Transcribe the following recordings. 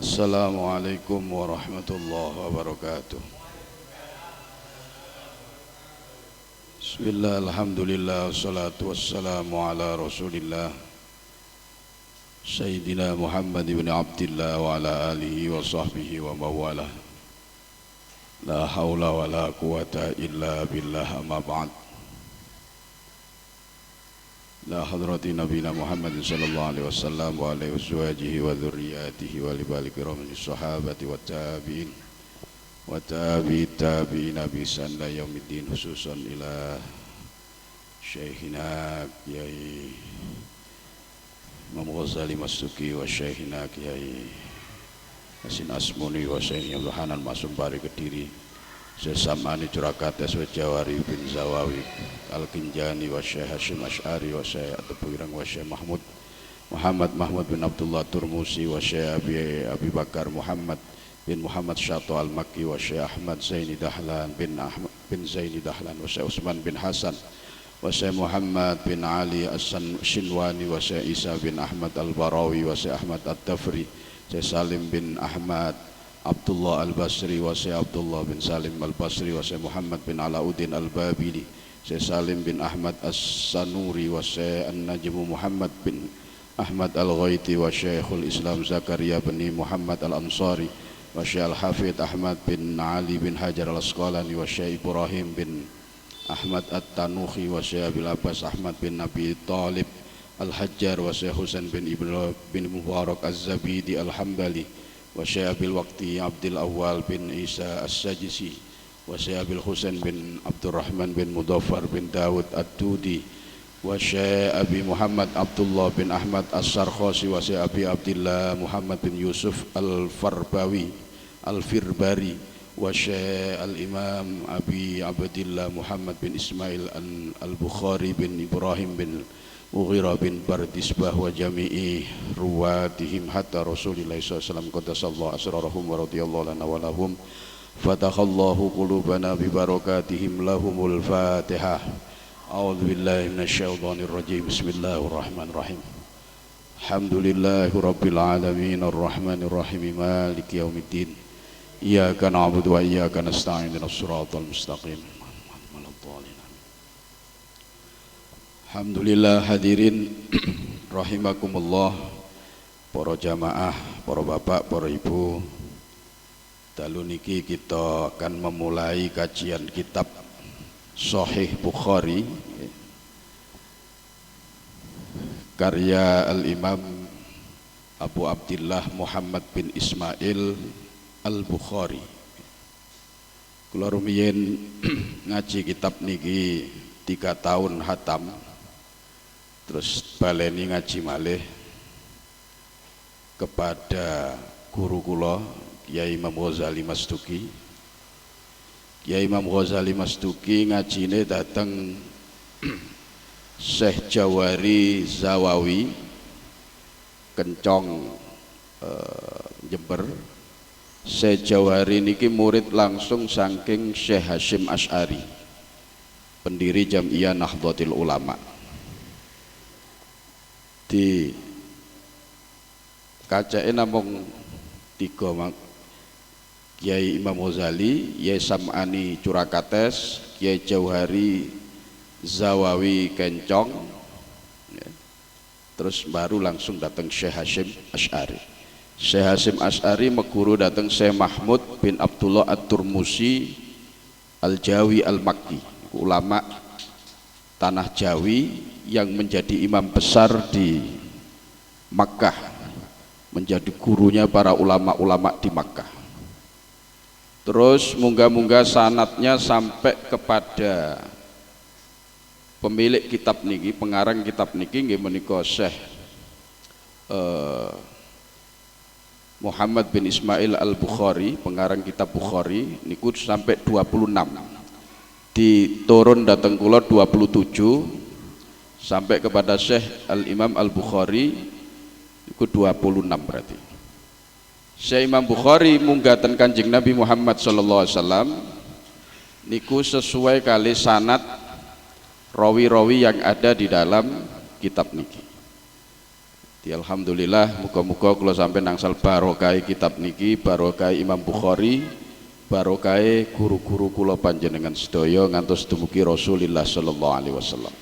Assalamualaikum warahmatullahi wabarakatuh. Bismillah, alhamdulillah, wassalatu wassalamu ala rasulillah Sayyidina Muhammad ibn Abdillah wa ala alihi wa sahbihi wa mawalah. La hawla wa la quwata illa billah, amma ba'd. La hadrati nabina Muhammad sallallahu alaihi wasallam wa alaihi waswajihi wa dhurriyatihi wa libalik rahmani sahabati wa tabi'in wa tabi'ina bisan la yaumiddin, khususan ila Syekhina Kiai Imam Ghazali Mastuki wa Syekhina Kiai Hasin Asmuni wa Syekhina Abdul Hanan Masum Bari Kediri, Syekh Sam'ani Curakates wa Jawari bin Zawawi Al-Kinjani wa Syekh Hashim Ash'ari wa Syekh At-Tebirang wa Syekh Muhammad bin Abdullah Turmusi wa Syekh Abi Bakar Muhammad bin Muhammad Syato Al-Makki wa Syekh Ahmad Zaini Dahlan bin Zaini Dahlan wa Syekh Usman bin Hasan wa Syekh Muhammad bin Ali As-Shinwani wa Syekh Isa bin Ahmad Al-Barawi wa Syekh Ahmad At-Tafri, Syekh Salim bin Ahmad Abdullah Al-Basri wa Syekh Abdullah bin Salim Al-Basri wa Syekh Muhammad bin Alauddin Al-Babili, Syekh Salim bin Ahmad As-Sanuri wa Syekh An-Najmu Muhammad bin Ahmad Al-Ghaiti wa Syekhul Islam Zakaria bin Muhammad Al-Ansari wa Syekh Al-Hafidh Ahmad bin Ali bin Hajar Al-Asqalani wa Syekh Ibrahim bin Ahmad At-Tanuhi wa Syekh Abil Abbas Ahmad bin Nabi Talib Al-Hajjar wa Syekh Husain bin Mubarak Az-Zabidi Al-Hambali wa Syekh Abil Waqti Abdul Awwal bin Isa As-Sajisi wa Syekh Abil Husain bin Abdurrahman bin Mudaffar bin Dawud Ad-Dudi wa Syekh Abi Muhammad Abdullah bin Ahmad As-Sarkhasi wa Syekh Abi Abdillah Muhammad bin Yusuf Al-Firbari wa Syekh Al-Imam Abi Abdillah Muhammad bin Ismail Al-Bukhari bin Ibrahim bin Mughirah bin Bardisbah wa jami'i ruwatihim hatta Rasulillah SAW qaddasallahu asrarahum wa radiyallahu lana wa lahum fatakhallahu qulubana bibarakatihim lahumul fatihah. A'udzu billahi minasyaitonir rajim. Bismillahirrahmanirrahim. Alhamdulillahi rabbil alamin arrahmanir rahim maliki yaumiddin. Iyyaka na'budu wa iyyaka nasta'in ihdinas siratal mustaqim. Alhamdulillah, hadirin rahimakumullah, para jamaah, para bapak, para ibu. Dalu niki kita akan memulai kajian kitab Sahih Bukhari karya Al-Imam Abu Abdillah Muhammad bin Ismail Al-Bukhari. Kula rumiyin ngaji kitab niki 3 tahun hatam, terus baleni ngaji malih kepada guru kula Kiai Imam Ghazali Mastuki. Kiai Imam Ghazali Mastuki ngajine dateng Syekh Jawari Zawawi Kencong Jember. Syekh Jawari niki murid langsung saking Syekh Hashim Ash'ari, pendiri Jam'iyah Nahdlatul Ulama. Di kacae namung 3, Kiai Imam Ghazali, Kiai Sam'ani Curakates, Kiai Jauhari Zawawi Kencong, terus baru langsung datang Syekh Hashim Ash'ari. Syekh Hashim Ash'ari meguru datang Syekh Mahmud bin Abdullah At-Turmusi Al-Jawi Al-Makki, ulama tanah Jawi yang menjadi imam besar di Makkah, menjadi gurunya para ulama-ulama di Makkah. Terus munggah-munggah sanatnya sampai kepada pemilik kitab niki, pengarang kitab niki nggih menika Syekh Muhammad bin Ismail Al-Bukhari, pengarang kitab Bukhari niku sampai 26. Diturun datang kula 27 sampai kepada Syekh Al-Imam Al-Bukhari itu 26 berarti. Syekh Imam Bukhari munggaten Kanjeng Nabi Muhammad sallallahu alaihi wasallam niku sesuai kali sanad rawi-rawi yang ada di dalam kitab niki. Alhamdulillah, muga-muga kula sampeyan angsal barokah kitab niki, barokah Imam Bukhari, barokah guru-guru kula panjenengan sedaya ngantos dumugi Rasulullah sallallahu alaihi wasallam.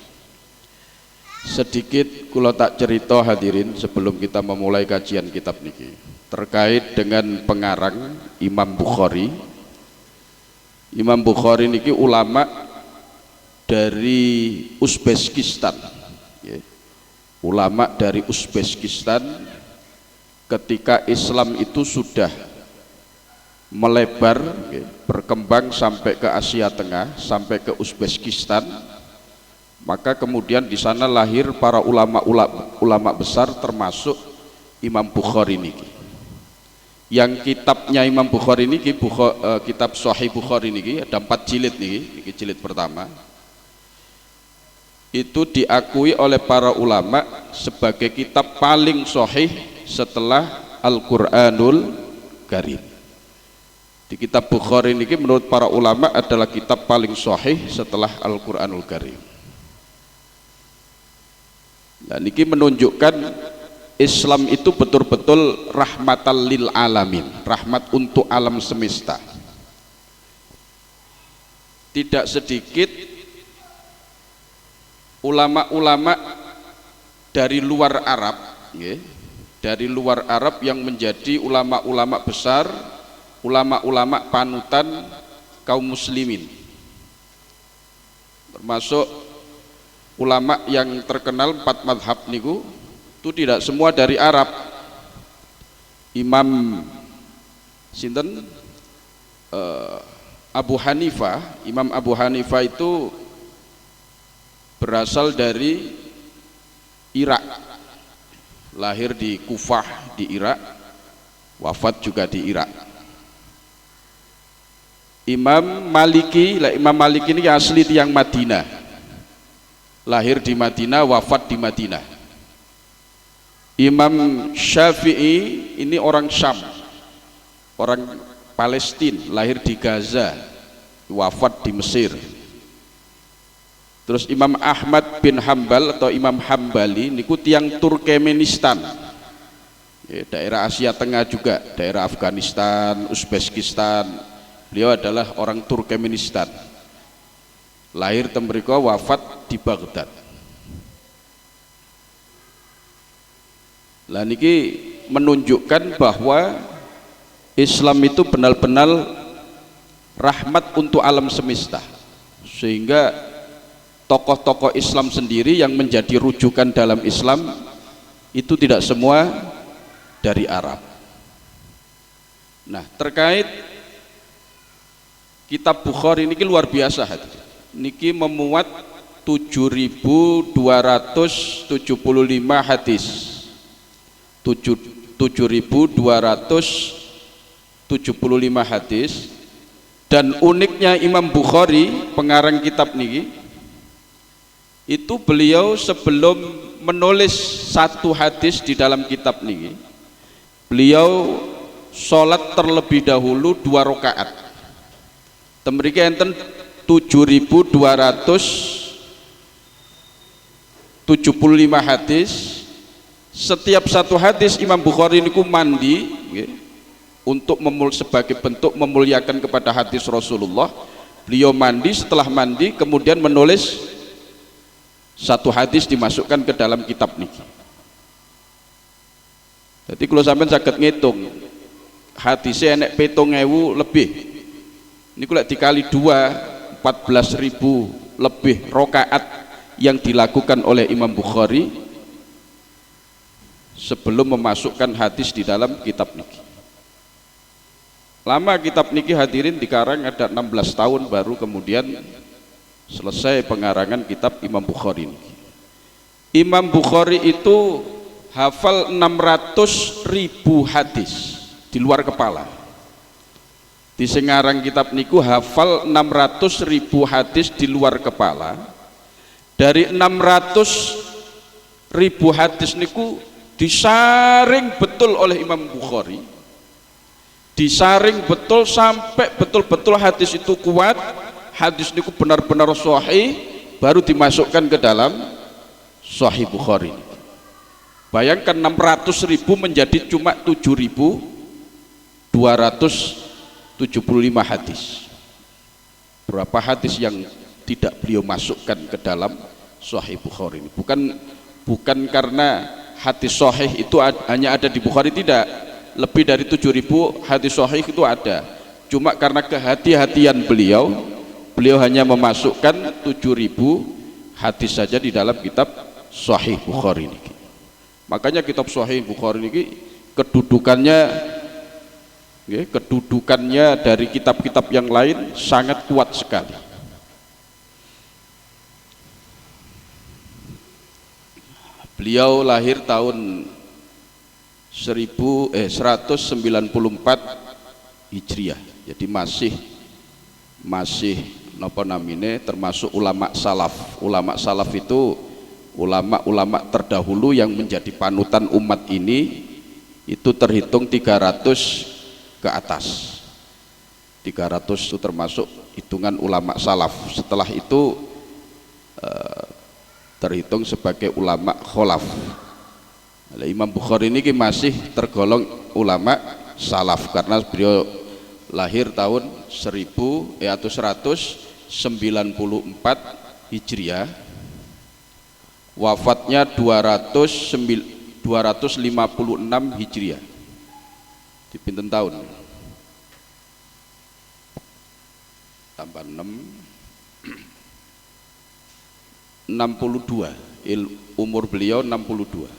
Sedikit kula tak cerita hadirin sebelum kita memulai kajian kitab niki terkait dengan pengarang Imam Bukhari. Imam Bukhari niki ulama dari Uzbekistan. Ulama dari Uzbekistan ketika Islam itu sudah melebar, berkembang sampai ke Asia Tengah, sampai ke Uzbekistan, maka kemudian di sana lahir para ulama besar termasuk Imam Bukhari niki. Yang kitabnya Imam Bukhari niki, kitab Sahih Bukhari niki ada 4 jilid niki jilid pertama. Itu diakui oleh para ulama sebagai kitab paling sahih setelah Al-Qur'anul Karim. Di kitab Bukhari ini menurut para ulama adalah kitab paling sahih setelah Al-Qur'anul Karim. Dan ini menunjukkan Islam itu betul-betul rahmatan lil alamin, rahmat untuk alam semesta. Tidak sedikit ulama-ulama dari luar Arab, dari luar Arab yang menjadi ulama-ulama besar, ulama-ulama panutan kaum muslimin, termasuk ulama yang terkenal 4 madhab niku itu tidak semua dari Arab. Imam sinten Abu Hanifah, Imam Abu Hanifah itu berasal dari Irak, lahir di Kufah di Irak, wafat juga di Irak. Imam Maliki ini asli tiang Madinah, lahir di Madinah, wafat di Madinah. Imam Syafi'i ini orang Syam, orang Palestina, lahir di Gaza, wafat di Mesir. Terus Imam Ahmad bin Hambal atau Imam Hambali niku tiang Turkmenistan, daerah Asia Tengah juga, daerah Afghanistan, Uzbekistan. Beliau adalah orang Turkmenistan, lahir tembriko, wafat di Baghdad. Lah niki menunjukkan bahwa Islam itu benar-benar rahmat untuk alam semesta, sehingga tokoh-tokoh Islam sendiri yang menjadi rujukan dalam Islam itu tidak semua dari Arab. Nah, terkait kitab Bukhari ini luar biasa, niki memuat 7.275 hadis, 7.275 hadis. Dan uniknya Imam Bukhari, pengarang kitab niki, itu beliau sebelum menulis satu hadis di dalam kitab ini, beliau sholat terlebih dahulu 2 rakaat. Temriki enten 7.275 hadis. Setiap satu hadis Imam Bukhari niku mandi untuk sebagai bentuk memuliakan kepada hadis Rasulullah. Beliau mandi, setelah mandi kemudian menulis satu hadis, dimasukkan ke dalam kitab niki. Jadi kalau sampean saged ngitung hadisnya enek 7.000 lebih. Niku lek dikali 2, 14.000 lebih rakaat yang dilakukan oleh Imam Bukhari sebelum memasukkan hadis di dalam kitab niki. Lama kitab niki hadirin dikarang ada 16 tahun baru kemudian selesai pengarangan kitab Imam Bukhari ini. Imam Bukhari itu hafal 600.000 hadis di luar kepala. Di sengarang kitab niku hafal 600.000 hadis di luar kepala. Dari 600.000 hadis niku disaring betul oleh Imam Bukhari, disaring betul sampai betul-betul hadis itu kuat, hadis niku benar-benar sahih, baru dimasukkan ke dalam Sahih Bukhari. Bayangkan 600.000 menjadi cuma 7.275 hadis. Berapa hadis yang tidak beliau masukkan ke dalam Sahih Bukhari ini? Bukan karena hadis sahih itu hanya ada di Bukhari, tidak. Lebih dari 7.000 hadis sahih itu ada. Cuma karena kehati-hatian beliau hanya memasukkan 7.000 hadis saja di dalam kitab Sahih Bukhari ini. Makanya kitab Sahih Bukhari ini kedudukannya dari kitab-kitab yang lain sangat kuat sekali. Beliau lahir tahun 194 Hijriah. Jadi masih napa namine termasuk ulama salaf. Ulama salaf itu ulama-ulama terdahulu yang menjadi panutan umat ini, itu terhitung 300 ke atas. 300 itu termasuk hitungan ulama salaf. Setelah itu terhitung sebagai ulama kholaf. Imam Bukhari ini masih tergolong ulama salaf karena beliau lahir tahun 194 Hijriah, wafatnya 256 Hijriah. Di pinten tahun? Tambah 62. Umur beliau 62.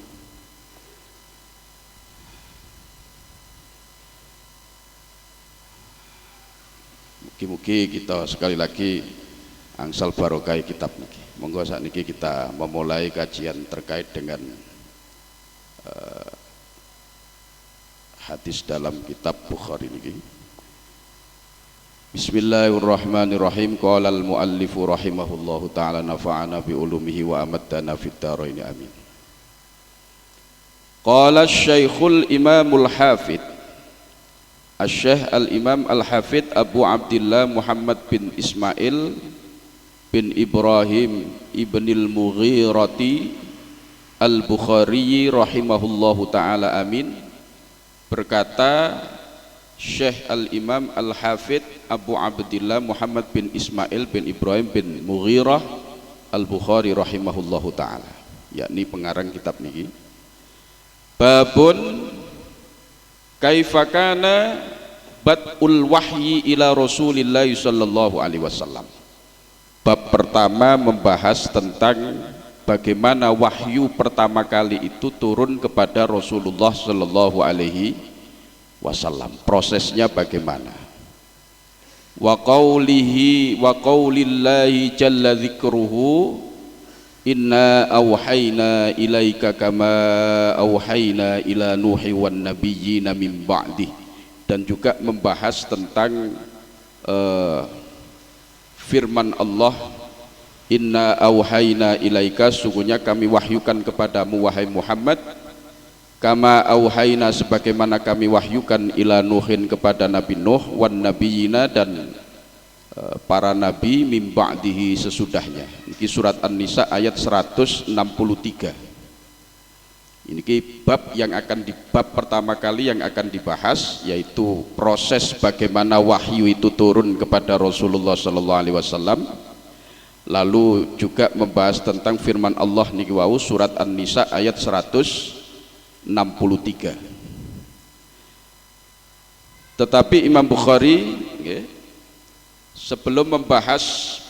Mugi-mugi kita sekali lagi angsal barokah kitab niki. Monggo sakniki kita memulai kajian terkait dengan hadis dalam kitab Bukhari niki. Bismillahirrahmanirrahim. Qala al-muallifu rahimahullahu taala nafa'ana bi ulumihi wa amaddana fid dharain amin. Qala asy-syaikhul imamul hafidz Asy-Syaikh al-Imam al-Hafidz Abu Abdillah Muhammad bin Ismail bin Ibrahim ibnil Mughirati al-Bukhari rahimahullahu ta'ala amin, berkata Syekh al-Imam al-Hafidz Abu Abdillah Muhammad bin Ismail bin Ibrahim bin Mughirah al-Bukhari rahimahullahu ta'ala, yakni pengarang kitab niki. Babun kaifakana bad'ul wahyi ila Rasulillah sallallahu alaihi wasallam. Bab pertama membahas tentang bagaimana wahyu pertama kali itu turun kepada Rasulullah sallallahu alaihi wasallam. Prosesnya bagaimana? Wa qaulillahi jalla dzikruhu inna auhayna ilaika kama auhayna ila nuhi wan nabiyyina min ba'di, dan juga membahas tentang firman Allah, inna auhayna ilaika, sungguhnya kami wahyukan kepadamu wahai Muhammad, kama auhayna, sebagaimana kami wahyukan ila nuhin, kepada Nabi Nuh, wan nabiyyina, dan para nabi mim ba'dihi, sesudahnya. Ini surat An-Nisa ayat 163. Ini bab yang akan bab pertama kali yang akan dibahas, yaitu proses bagaimana wahyu itu turun kepada Rasulullah sallallahu alaihi wasallam. Lalu juga membahas tentang firman Allah niki wau surat An-Nisa ayat 163. Tetapi Imam Bukhari sebelum membahas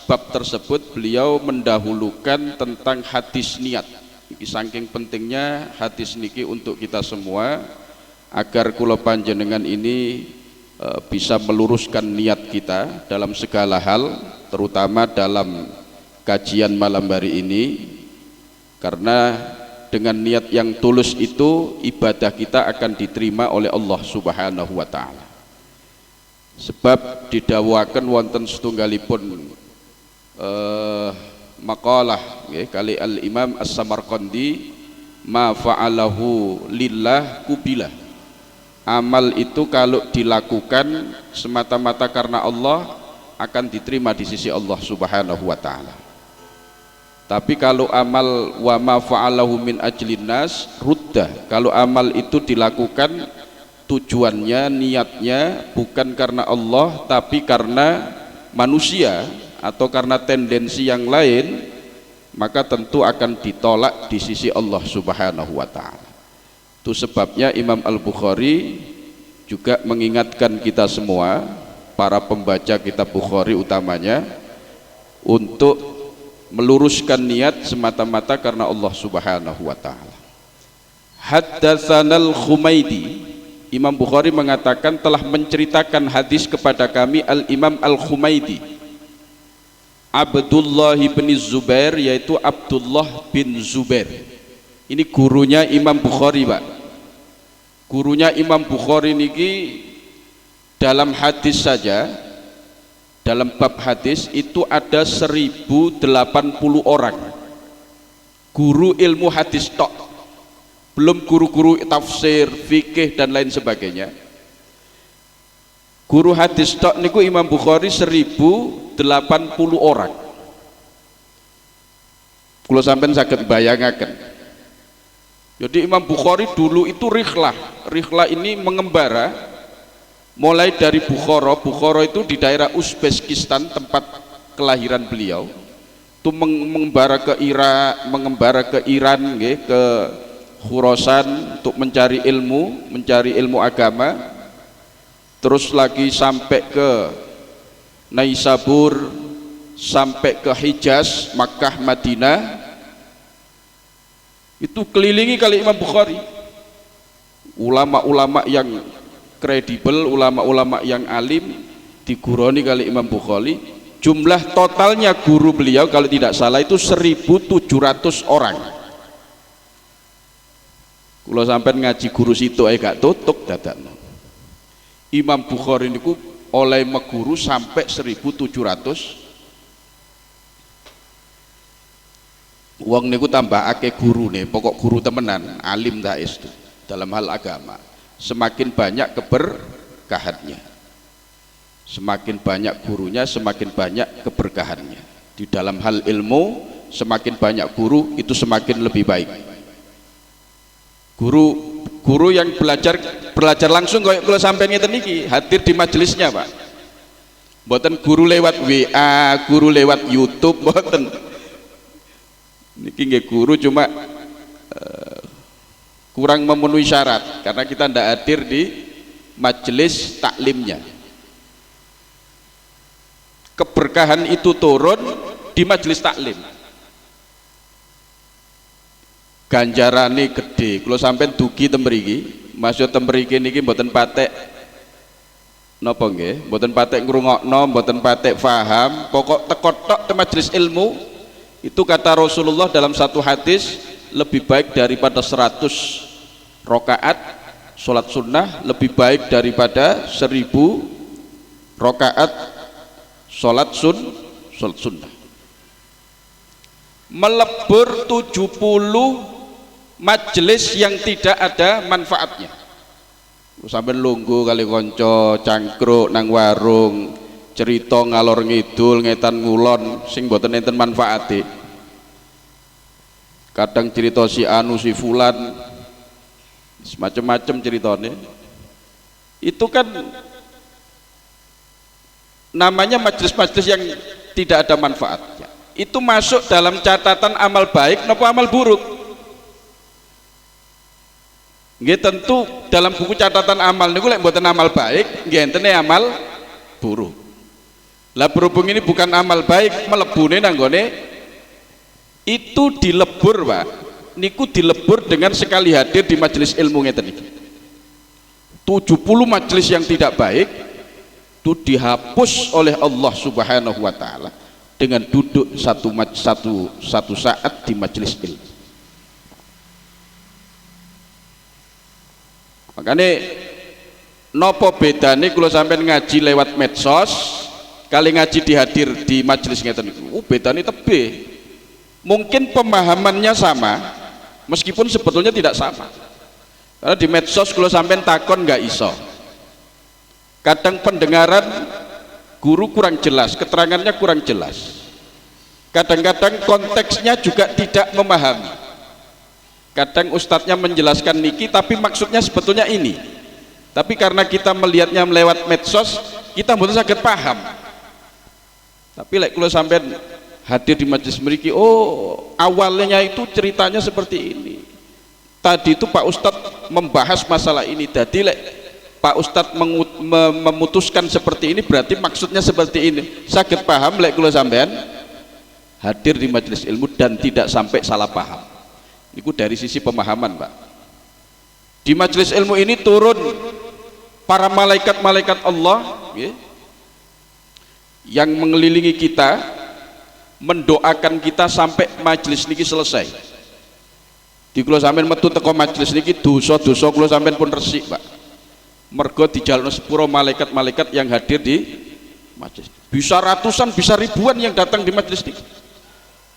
bab tersebut, beliau mendahulukan tentang hadis niat. Ini saking pentingnya hadis niki untuk kita semua, agar kula panjenengan ini bisa meluruskan niat kita dalam segala hal, terutama dalam kajian malam hari ini, karena dengan niat yang tulus itu ibadah kita akan diterima oleh Allah Subhanahu wa taala. Sebab didhawaken wonten setunggalipun maqalah kali al-Imam As-Samarqandi, ma fa'alahu lillah kubilah. Amal itu kalau dilakukan semata-mata karena Allah akan diterima di sisi Allah Subhanahu wa taala. Tapi kalau amal wa ma fa'alahu min ajlin nas ruddah, kalau amal itu dilakukan tujuannya, niatnya bukan karena Allah tapi karena manusia atau karena tendensi yang lain, maka tentu akan ditolak di sisi Allah Subhanahu wa taala. Itu sebabnya Imam Al-Bukhari juga mengingatkan kita semua, para pembaca kitab Bukhari utamanya, untuk meluruskan niat semata-mata karena Allah Subhanahu wa taala. Haddatsanal Khumaidi, Imam Bukhari mengatakan telah menceritakan hadis kepada kami Al-Imam Al-Khumaidi, Abdullah bin Zubair, yaitu Abdullah bin Zubair. Ini gurunya Imam Bukhari, Pak. Gurunya Imam Bukhari niki dalam hadis saja, dalam bab hadis itu ada 1080 orang guru ilmu hadis tok, belum guru-guru tafsir, fikih dan lain sebagainya. Guru hadis tok niku Imam Bukhari 1080 orang. Kalau sampean saged bayangaken. Jadi Imam Bukhari dulu itu rihlah ini mengembara mulai dari Bukhara. Bukhara itu di daerah Uzbekistan, tempat kelahiran beliau. Itu mengembara ke Irak, mengembara ke Iran, ke Khurasan untuk mencari ilmu agama. Terus lagi sampai ke Naisabur, sampai ke Hijaz, Makkah, Madinah. Itu kelilingi kali Imam Bukhari. Ulama-ulama yang kredibel, ulama-ulama yang alim diguroni kali Imam Bukhari. Jumlah totalnya guru beliau kalau tidak salah itu 1700 orang. Kalau sampai ngaji guru situ gak tutup dadakno. Imam Bukhari niku oleh meguru sampai 1700. Wong niku tambah akeh guru nih, pokok guru temenan, alim dais dalam hal agama. Semakin banyak keberkahannya, semakin banyak gurunya, semakin banyak keberkahannya. Di dalam hal ilmu, semakin banyak guru itu semakin lebih baik. Guru yang belajar langsung kalau sampai ngeten niki hadir di majelisnya, Pak. Mboten guru lewat WA, guru lewat YouTube, mboten. Niki nggih guru cuma kurang memenuhi syarat karena kita tidak hadir di majelis taklimnya. Keberkahan itu turun di majelis taklim. Ganjarane gede. Kalau sampai dugi tembriki, maksud tembriki niki mboten patek napa nggih? Mboten patek ngrungokno, mboten patek faham, pokok teko tok te majelis ilmu. Itu kata Rasulullah dalam satu hadis, lebih baik daripada 100 rakaat sholat sunnah, lebih baik daripada 1000 rakaat sholat sunnah. Melebur 70 majelis yang tidak ada manfaatnya. Sampai lungguh kali konco cangkruk nang warung, cerita ngalor ngidul ngetan ngulon sing boten enten manfaate. Kadang cerita si anu si fulan semacam-macam ceritanya. Itu kan namanya majelis-majelis yang tidak ada manfaatnya. Itu masuk dalam catatan amal baik napa amal buruk? Nggih tentu dalam buku catatan amal niku lek mboten amal baik, nggih entene amal buruk. Lah berhubung ini bukan amal baik, melebune nanggone itu dilebur, Pak. Niku dilebur dengan sekali hadir di majelis ilmu ngeten iki. 70 majelis yang tidak baik itu dihapus oleh Allah Subhanahu wa taala dengan duduk satu saat di majelis ilmu. Makanya nopo bedane kalau sampai ngaji lewat medsos kali ngaji dihadir di majelis ngeten niku bedane tebe. Mungkin pemahamannya sama meskipun sebetulnya tidak sama. Karena di medsos kalau sampai takon nggak iso. Kadang pendengaran guru kurang jelas, keterangannya kurang jelas. Kadang-kadang konteksnya juga tidak memahami. Kadang ustadznya menjelaskan niki tapi maksudnya sebetulnya ini, tapi karena kita melihatnya melewat medsos kita mboten saged paham. Tapi lek kula sampean hadir di majelis mriki, oh awalnya itu ceritanya seperti ini. Tadi itu Pak Ustadz membahas masalah ini. Jadi lek Pak Ustadz memutuskan seperti ini berarti maksudnya seperti ini. Saged paham lek kula sampean hadir di majelis ilmu dan tidak sampai salah paham. Itu dari sisi pemahaman, Pak. Di majelis ilmu ini turun para malaikat-malaikat Allah ya, yang mengelilingi kita, mendoakan kita sampai majelis niki selesai. Di kula sampean metu teko majelis niki dosa-dosa kula sampean pun resik, Pak. Mergo dijalukno sepuro malaikat-malaikat yang hadir di majelis. Bisa ratusan, bisa ribuan yang datang di majelis niki.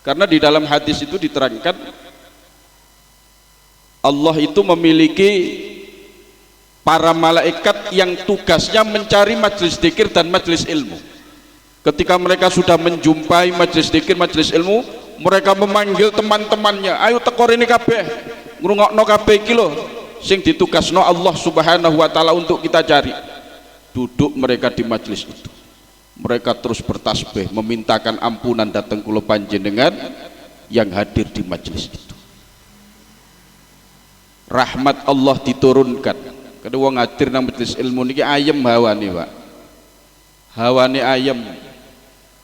Karena di dalam hadis itu diterangkan Allah itu memiliki para malaikat yang tugasnya mencari majelis dzikir dan majelis ilmu. Ketika mereka sudah menjumpai majelis dzikir, majelis ilmu, mereka memanggil teman-temannya, ayo teko rene kabeh, ngrungokno kabeh iki lho sing ditugasno Allah Subhanahu wa taala untuk kita cari. Duduk mereka di majelis itu. Mereka terus bertasbih, memintakan ampunan datang kula panjenengan yang hadir di majelis itu. Rahmat Allah diturunkan. Kada wong hadir nang majelis ilmu niki ayem hawane, Pak. Hawane ayem.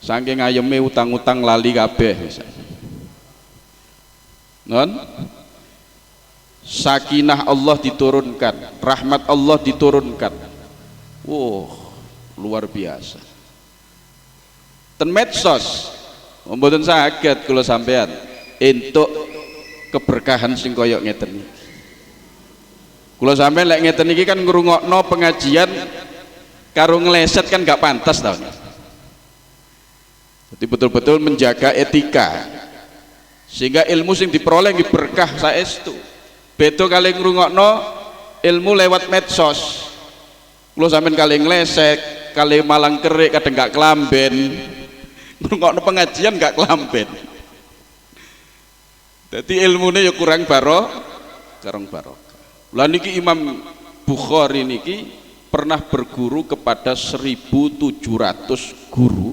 Saking ayeme utang-utang lali kabeh misal. Non? Sakinah Allah diturunkan, rahmat Allah diturunkan. Luar biasa. Ten medsos mboten saged kula sampean entuk keberkahan sing kaya ngeten iki. Kula sampean lek ngeten iki kan ngrungokno pengajian karo ngeleset kan gak pantas tau. Jadi betul-betul menjaga etika sehingga ilmu sing diperoleh nggih berkah saestu. Beda kali ngrungokno ilmu lewat medsos. Kula sampean kali ngeleset, kali malang kerik kadang gak kelamben. Ngrungokno pengajian gak kelamben. Jadi ilmune ya kurang barokah. Lah niki Imam Bukhari niki pernah berguru kepada 1.700 guru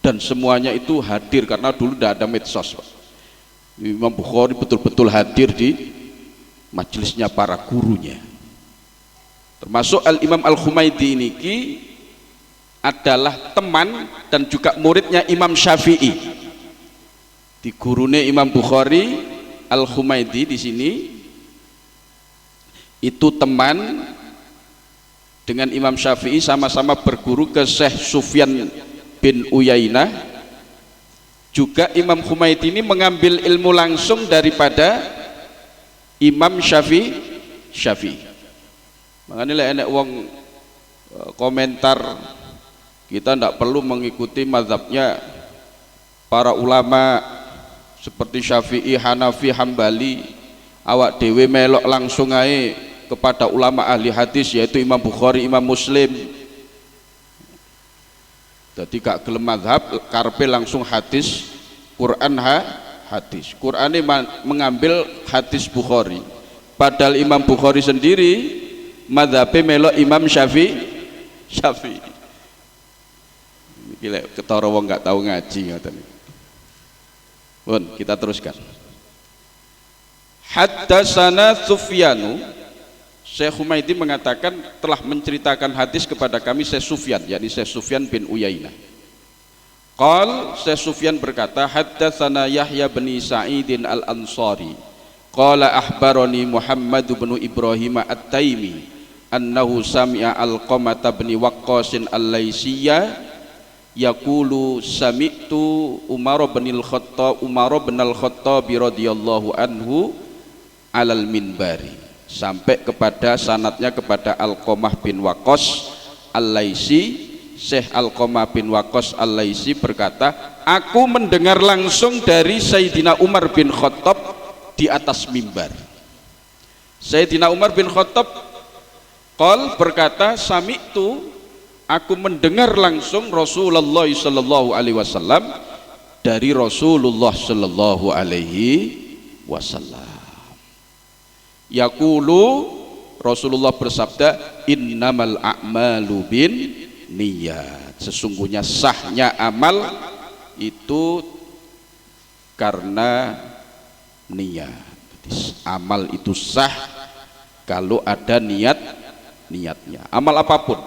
dan semuanya itu hadir karena dulu tidak ada medsos. Imam Bukhari betul-betul hadir di majelisnya para gurunya. Termasuk Al-Imam Al-Humaidi niki adalah teman dan juga muridnya Imam Syafi'i. Di gurune Imam Bukhari Al-Humaidi di sini itu teman dengan Imam Syafi'i, sama-sama berguru ke Syekh Sufyan bin Uyainah. Juga Imam Humaidi ini mengambil ilmu langsung daripada Imam Syafi'i. Makanya lah enek wong komentar kita tidak perlu mengikuti mazhabnya para ulama seperti Syafi'i, Hanafi, Hambali. Awak dewe melok langsung ae kepada ulama ahli hadis yaitu Imam Bukhari, Imam Muslim. Jadi gak gelem mazhab karpe langsung hadis, Quran hadis. Quran ini mengambil hadis Bukhari. Padahal Imam Bukhari sendiri mazhabnya melok Imam Syafi'i. Gila ketara wong gak tahu ngaji ngoten. Pun kita teruskan. Haddatsana Sufyanu, Syekh Humaidi mengatakan telah menceritakan hadis kepada kami Syekh Sufyan, yakni Syekh Sufyan bin Uyainah. Qal, Syekh Sufyan berkata, haddatsana Yahya bin Sa'idin al-Ansari. Qala akhbarani Muhammad bin Ibrahim at-Taimi annahu sami'a Alqamah bin Waqqas al-Laisiyya yaqulu sami'tu Umar bin al-Khattab radhiyallahu anhu alal minbari, sampai kepada sanadnya kepada Alqamah bin Waqqas al-Laisi. Syekh Alqamah bin Waqqas al-Laisi berkata, aku mendengar langsung dari Sayyidina Umar bin Khattab di atas mimbar. Sayyidina Umar bin Khattab qal berkata, sami'tu, aku mendengar langsung Rasulullah sallallahu alaihi wasallam dari Rasulullah sallallahu alaihi wasallam. Yaqulu, Rasulullah bersabda, innamal a'malu bin niyat. Sesungguhnya sahnya amal itu karena niat. Amal itu sah kalau ada niatnya. Amal apapun,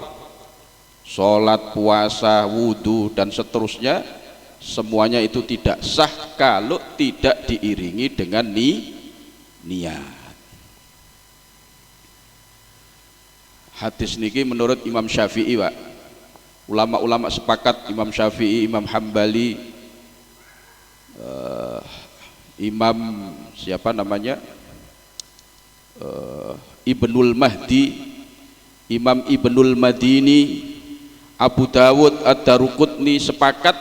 sholat, puasa, wudhu dan seterusnya, semuanya itu tidak sah kalau tidak diiringi dengan niat. Hadis niki menurut Imam Syafi'i, Pak. Ulama-ulama sepakat, Imam Syafi'i, Imam Hambali, Imam siapa namanya, Ibnul Mahdi, Imam Ibnul Madini, Abu Dawud, Ad-Daruqutni sepakat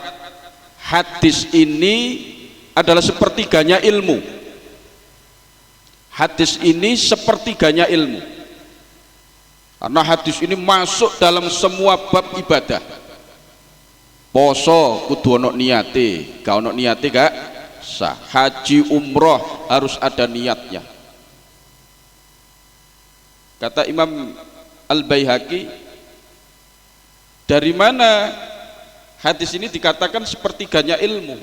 hadis ini adalah sepertiganya ilmu. Hadis ini sepertiganya ilmu. Karena hadis ini masuk dalam semua bab ibadah. Poso kudu ono niate, gak ono niate gak sah. Haji umroh harus ada niatnya. Kata Imam Al-Baihaqi, dari mana hadis ini dikatakan sepertiganya ilmu?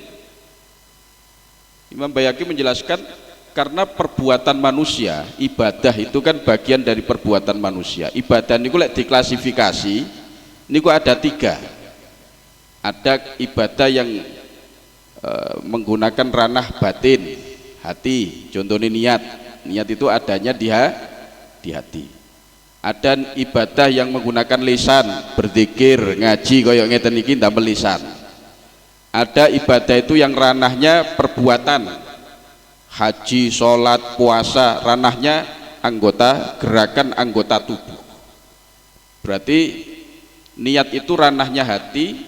Imam Baihaqi menjelaskan, karena perbuatan manusia, ibadah itu kan bagian dari perbuatan manusia. Ibadah ini lek diklasifikasi, ini ada 3. Ada ibadah yang menggunakan ranah batin, hati, contohnya niat. Niat itu adanya di hati. Ada ibadah yang menggunakan lisan, berzikir, ngaji, koyok ngeten iki ndamel lisan. Ada ibadah itu yang ranahnya perbuatan, haji, sholat, puasa, ranahnya anggota, gerakan anggota tubuh. Berarti niat itu ranahnya hati,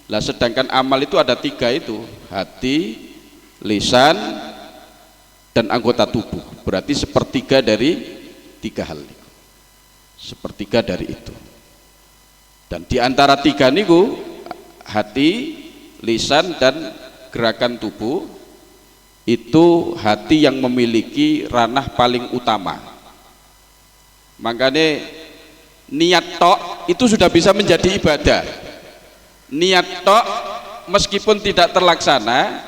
lah sedangkan amal itu ada 3 itu, hati, lisan, dan anggota tubuh. Berarti sepertiga dari 3 hal itu. Sepertiga dari itu. Dan di antara 3 niku, hati, lisan, dan gerakan tubuh, itu hati yang memiliki ranah paling utama. Makanya niat tok itu sudah bisa menjadi ibadah. Niat tok meskipun tidak terlaksana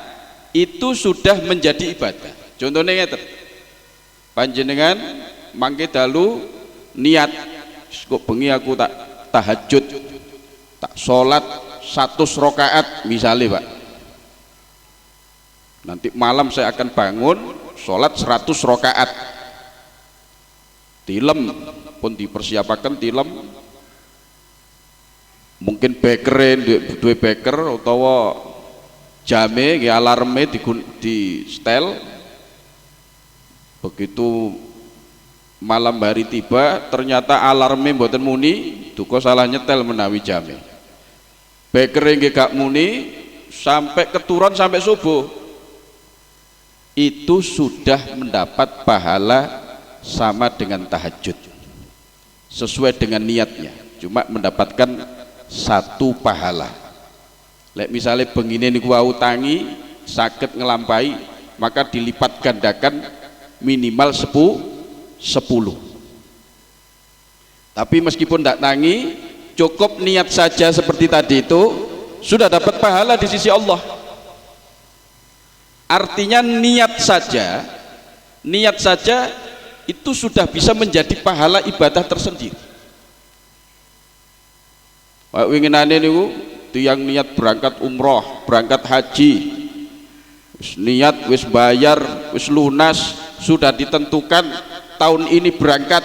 itu sudah menjadi ibadah. Contohnya ngeten, panjenengan mangke dalu niat, kok bengi aku tak tahajud, tak sholat 100 rakaat misalnya, Pak. Nanti malam saya akan bangun sholat 100 rakaat. Tilem pun dipersiapkan, tilem. Mungkin baker, dua baker atau jame, alarme di setel. Begitu malam hari tiba, ternyata alarme mboten muni, duko salah nyetel menawi jame. Baker gak muni sampai keturun sampai subuh. Itu sudah mendapat pahala sama dengan tahajud, sesuai dengan niatnya, cuma mendapatkan 1 pahala. Lek misalnya begini niku wau tangi sakit ngelampai, maka dilipat gandakan minimal 10. Tapi meskipun tidak tangi, cukup niat saja seperti tadi itu sudah dapat pahala di sisi Allah. Artinya niat saja itu sudah bisa menjadi pahala ibadah tersendiri. Pak winginane niku tiyang niat berangkat umroh, berangkat haji, wis niat, wis bayar, wis lunas, sudah ditentukan tahun ini berangkat,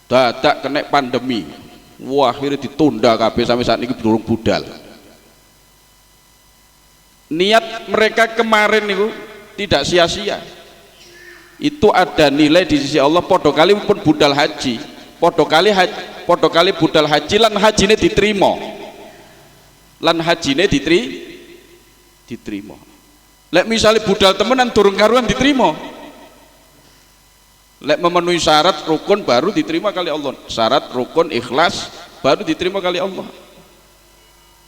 dadak kena pandemi, wah akhirnya ditunda kabeh sampai saat ini durung budal. Niat mereka kemarin itu tidak sia-sia, itu ada nilai di sisi Allah. Podo kali pun budal haji, podo kali budal haji lan hajine diterima, diterima. Lek misalnya budal temenan durung karuan diterima, lek memenuhi syarat rukun baru diterima kali Allah, syarat rukun ikhlas baru diterima kali Allah.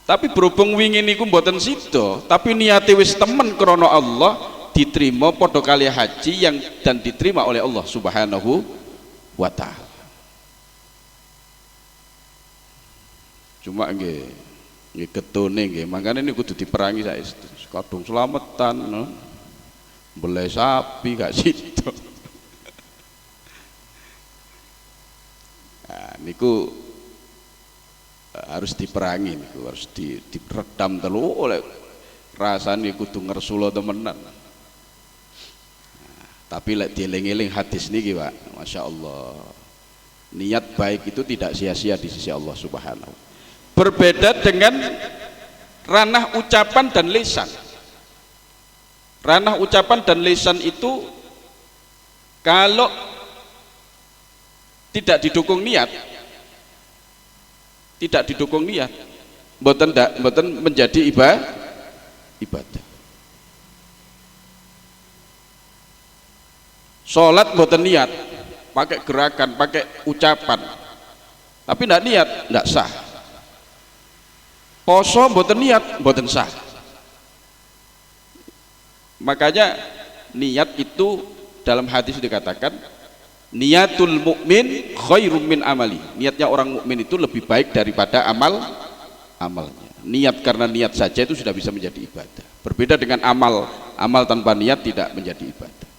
Tapi berhubung wingi niku mboten sida, tapi niate wis temen krana Allah, diterima padha kali haji yang dan diterima oleh Allah Subhanahu wa taala. Cuma nggih ketone nggih, mangkane niku kudu diperangi saestu. Kadung slametan, no? Belai sapi gak sida. Nah, niku harus diperangi, niku harus diredam telu oleh rasane kudu ngersula temenan. Nah, tapi lek dieling-eling hadis niki Pak, Masya Allah, niat baik itu tidak sia-sia di sisi Allah Subhanahu. Berbeda dengan ranah ucapan dan lisan. Ranah ucapan dan lisan itu kalau tidak didukung niat, mboten menjadi ibadah. Sholat mboten niat, pakai gerakan, pakai ucapan, tapi tidak niat, tidak sah. Poso mboten niat, mboten sah. Makanya niat itu dalam hadis dikatakan niatul mukmin khairum min amali. Niatnya orang mukmin itu lebih baik daripada amalnya. Niat karena niat saja itu sudah bisa menjadi ibadah. Berbeda dengan amal tanpa niat tidak menjadi ibadah.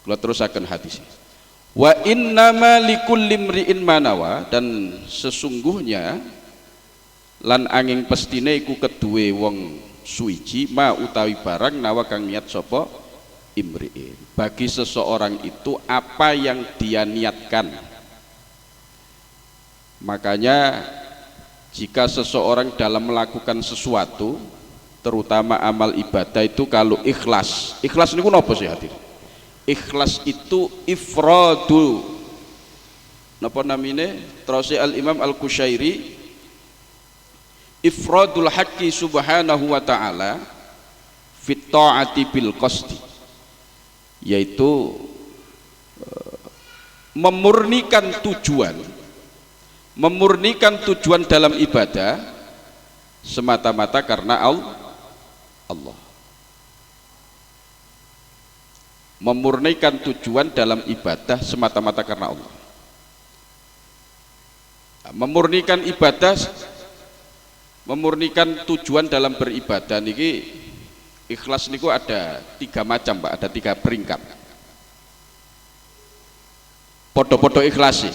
Kalau terus akan hadis. Wa innama likulli imri'in manawa, dan sesungguhnya lan angin pestine iku keduwe wong suwiji ma utawi barang nawa kang niat sapa imri'in. Bagi seseorang itu apa yang dia niatkan. Makanya jika seseorang dalam melakukan sesuatu, terutama amal ibadah itu kalau ikhlas niku napa sih hadir? Ikhlas itu ifradu napa namine? Terus Al-Imam Al-Qushairi ifradul haqqi subhanahu wa ta'ala fit ta'ati bil qasdi, yaitu memurnikan tujuan dalam ibadah semata-mata karena Allah. Memurnikan tujuan dalam ibadah semata-mata karena Allah. Memurnikan ibadah, memurnikan tujuan dalam beribadah niki ikhlas niku ada 3 macam Pak, ada 3 peringkat. Podo-podo ikhlasi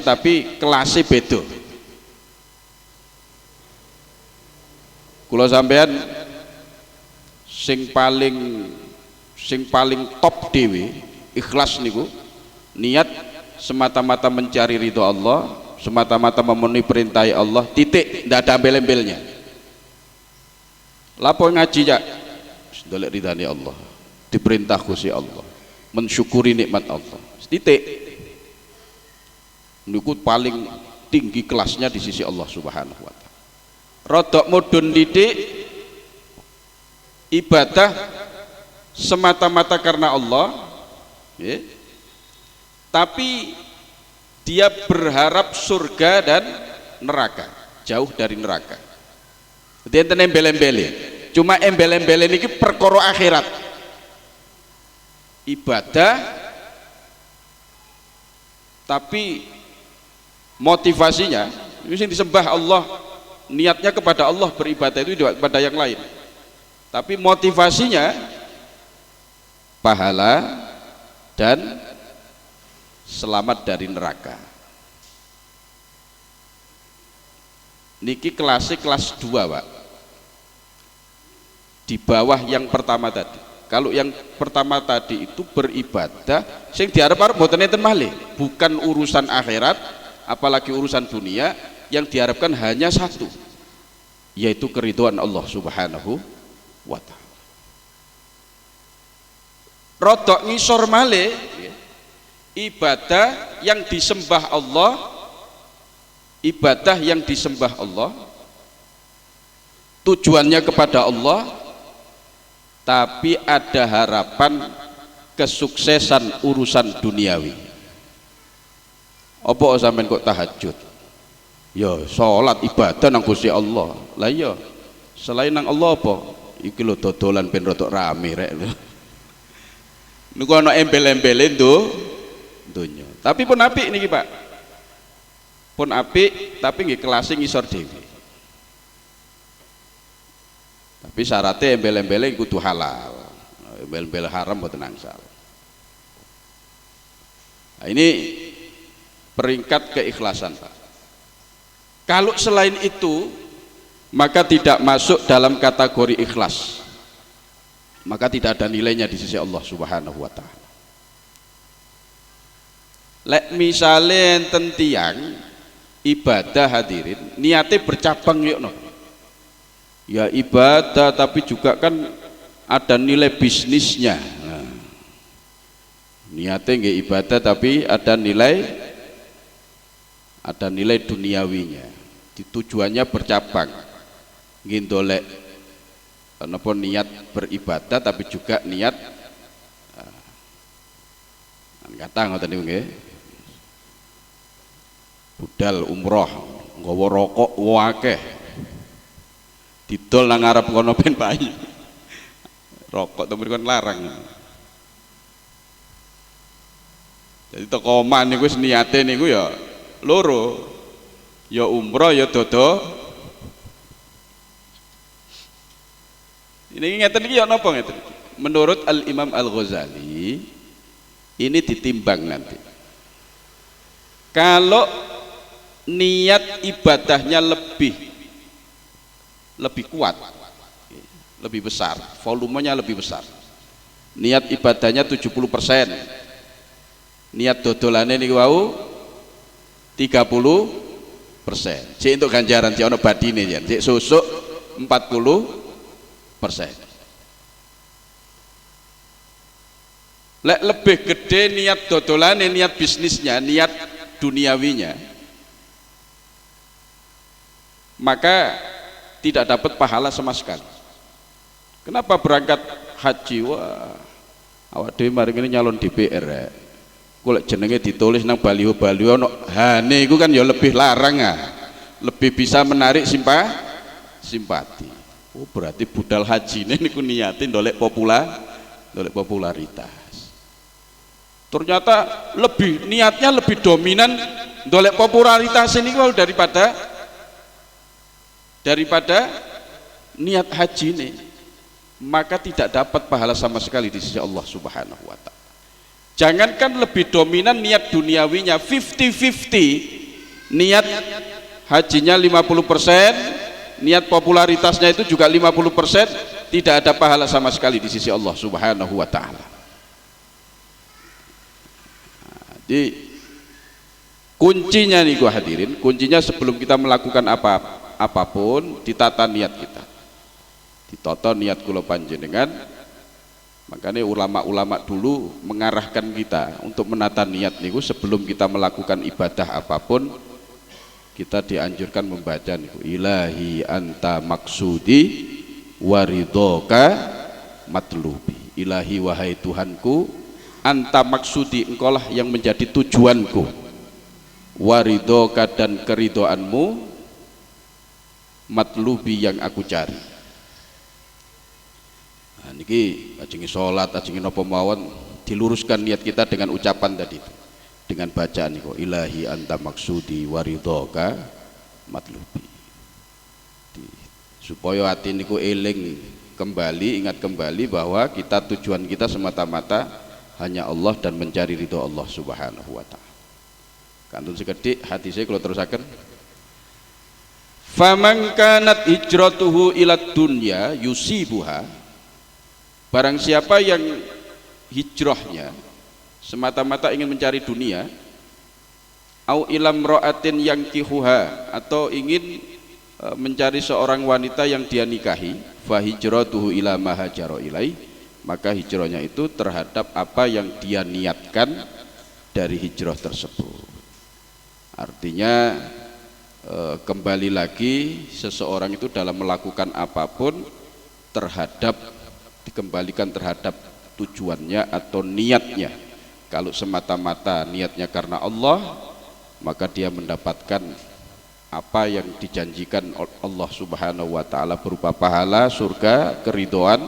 tapi kelasnya beda. Kula sampean sing paling top dewe ikhlas niku niat semata-mata mencari ridho Allah, semata-mata memenuhi perintah Allah, titik, ndak ada embel-embelnya. Lapo ngaji ya ndolek ridhani Allah, diperintah Gusti Allah, mensyukuri nikmat Allah, titik. Niku paling tinggi kelasnya di sisi Allah Subhanahu wa taala. Rodok mudun didik ibadah semata-mata karena Allah, ya. Tapi dia berharap surga dan neraka, jauh dari neraka. Dia enten embel-embele, cuma embel-embele ini perkara akhirat. Ibadah tapi motivasinya ini disembah Allah, niatnya kepada Allah, beribadah itu kepada yang lain, tapi motivasinya pahala dan selamat dari neraka. Niki kelas 2 Pak, di bawah yang pertama tadi. Kalau yang pertama tadi itu beribadah sing diharap-harap mboten enten malih, bukan urusan akhirat apalagi urusan dunia, yang diharapkan hanya satu, yaitu keridhaan Allah Subhanahu wa taala. Rodok ngisor malih ibadah yang disembah Allah, tujuannya kepada Allah, tapi ada harapan kesuksesan urusan duniawi. Apa sampean kok tahajud? Ya salat ibadah nang Gusti Allah. Lah iya. Selain nang Allah apa? Iki lho dodolan ben rodok rame rek lho. Niku ana embel-embele donya. Tapi pun apik niki, Pak. Pun apik tapi nggih kelas ngisor dhewe. Tapi syaratnya embel-embele kudu halal. Embel-embel haram mboten angsal. Nah, ini peringkat keikhlasan, Pak. Kalau selain itu maka tidak masuk dalam kategori ikhlas, maka tidak ada nilainya di sisi Allah Subhanahu wa Ta'ala. Lek misale enten tiyang ibadah hadirin niate bercabang yuk no. Ya ibadah tapi juga kan ada nilai bisnisnya. Nah, niate nggih ibadah tapi ada nilai duniawinya. Tujuannya bercabang. Nggih ndolek napa niat beribadah tapi juga niat kata ngoten niku nggih. Budal umroh nggawa rokok akeh. Didol nang ngarep kono ben payu. Rokok to mrikon larang. Jadi teko omah niku wis niate niku ya loro. Ya umroh ya dodo. Ini ngeten iki ya napa ngeten? Menurut Al Imam Al Ghazali ini ditimbang nanti. Kalau niat ibadahnya lebih kuat, lebih besar, volumenya lebih besar. Niat ibadahnya 70%, niat dodolane niku wau 30%. Cek untuk ganjaran, cek ono badine jan, cek susuk 40%. Lek lebih gede niat dodolane, niat bisnisnya, niat duniawinya, maka tidak dapat pahala sama sekali. Kenapa berangkat haji? Wah, awak dhewe mari ngene nyalon DPR rek. Golek jenenge ditulis nang baliho-baliho ono hane iku kan ya lebih larang ah. Lebih bisa menarik simpati. Oh, berarti budal hajine niku niate ndolek popularitas. Ternyata niatnya lebih dominan ndolek popularitas ini daripada niat haji ini, maka tidak dapat pahala sama sekali di sisi Allah Subhanahu wa Ta'ala. Jangankan lebih dominan niat duniawinya 50-50, niat hajinya 50%, niat popularitasnya itu juga 50%, tidak ada pahala sama sekali di sisi Allah Subhanahu wa Ta'ala. Jadi kuncinya nih gua hadirin, kuncinya sebelum kita melakukan apapun ditata niat kita, ditata niat kula panjenengan. Makanya ulama-ulama dulu mengarahkan kita untuk menata niat niku sebelum kita melakukan ibadah apapun. Kita dianjurkan membaca niku, ilahi anta maksudi waridhoka matlubi. Ilahi wahai Tuhanku, anta maksudi, engkaulah yang menjadi tujuanku, waridhoka dan keridhoanmu, matlubi yang aku cari. Nah, niki ajengi salat, ajengi napa mawon diluruskan niat kita dengan ucapan tadi itu. Dengan bacaan niku, ilahi anta maksudi waridhoka matlubi. Supaya hati niku eling kembali, ingat kembali bahwa tujuan kita semata-mata hanya Allah dan mencari ridho Allah Subhanahu wa Ta'ala. Kantun sekedhik hati saya kalau terusaken. Faman kanat hijratuhu ilad dunya yusibuha, barang siapa yang hijrahnya semata-mata ingin mencari dunia, au ilam ra'atin yang kihuha, atau ingin mencari seorang wanita yang dia nikahi, fa hijratuhu ila ma hajara ilai, maka hijrahnya itu terhadap apa yang dia niatkan dari hijrah tersebut. Artinya kembali lagi seseorang itu dalam melakukan apapun dikembalikan terhadap tujuannya atau niatnya. Kalau semata-mata niatnya karena Allah, maka dia mendapatkan apa yang dijanjikan Allah Subhanahu wa taala berupa pahala, surga, keridhaan.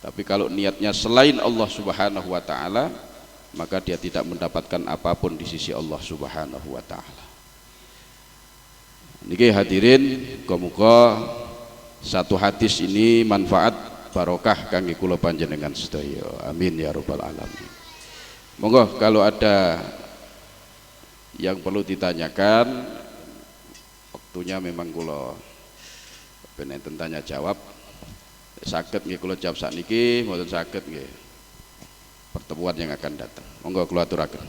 Tapi kalau niatnya selain Allah Subhanahu wa taala, maka dia tidak mendapatkan apapun di sisi Allah Subhanahu wa taala. Niki hadirin, muga-muga satu hadis ini manfaat barokah kangge kula panjenengan sedaya. Amin ya rabbal alamin. Monggo kalau ada yang perlu ditanyakan, waktunya memang kula penenten tanya jawab. Saged nggih kula jawab sakniki, mboten saged nggih pertemuan yang akan datang. Monggo kula aturaken.